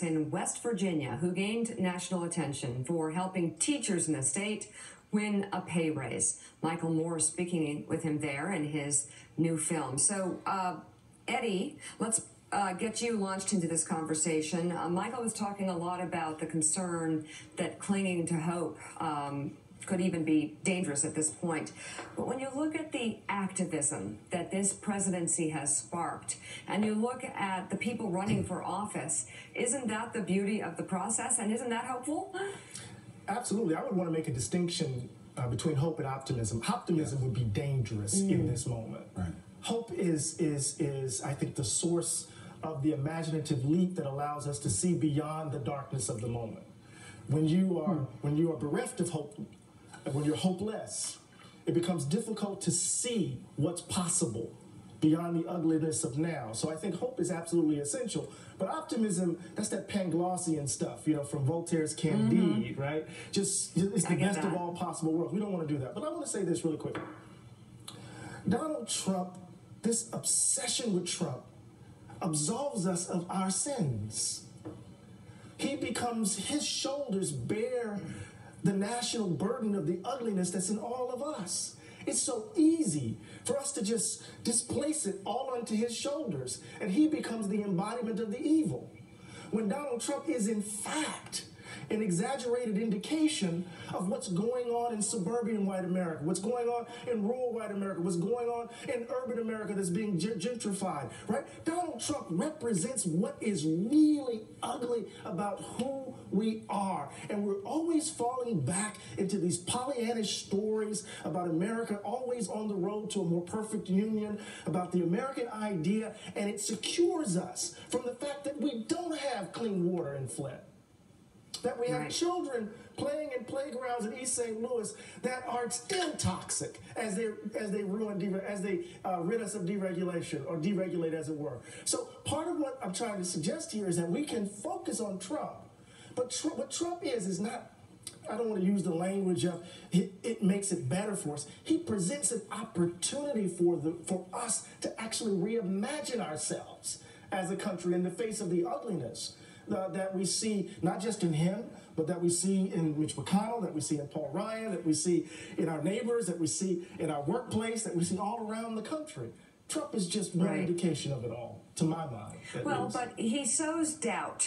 in West Virginia who gained national attention for helping teachers in the state win a pay raise. Michael Moore speaking with him there in his new film. So, Eddie, let's get you launched into this conversation. Michael was talking a lot about the concern that clinging to hope could even be dangerous at this point. But when you look at the activism that this presidency has sparked, and you look at the people running for office, isn't that the beauty of the process, and isn't that hopeful? Absolutely. I would want to make a distinction between hope and optimism. Optimism would be dangerous in this moment. Right. Hope is, I think, the source of the imaginative leap that allows us to see beyond the darkness of the moment. When you are bereft of hope, when you're hopeless, it becomes difficult to see what's possible beyond the ugliness of now. So I think hope is absolutely essential. But optimism, that's that Panglossian stuff, from Voltaire's Candide, right? It's the best of all possible worlds. We don't want to do that. But I want to say this really quick. Donald Trump, this obsession with Trump, absolves us of our sins. His shoulders bear the national burden of the ugliness that's in all of us. It's so easy for us to just displace it all onto his shoulders, and he becomes the embodiment of the evil. When Donald Trump is, in fact, an exaggerated indication of what's going on in suburban white America, what's going on in rural white America, what's going on in urban America that's being gentrified, right? Donald Trump represents what is really ugly about who we are. And we're always falling back into these Pollyannish stories about America always on the road to a more perfect union, about the American idea, and it secures us from the fact that we don't have clean water in Flint. That we have children playing in playgrounds in East St. Louis that are still toxic as they rid us of deregulation, or deregulate, as it were. So part of what I'm trying to suggest here is that we can focus on Trump, but what Trump is not. I don't want to use the language of it makes it better for us. He presents an opportunity for us to actually reimagine ourselves as a country in the face of the ugliness that we see, not just in him, but that we see in Mitch McConnell, that we see in Paul Ryan, that we see in our neighbors, that we see in our workplace, that we see all around the country. Trump is just one indication of it all, to my mind. Well, but he sows doubt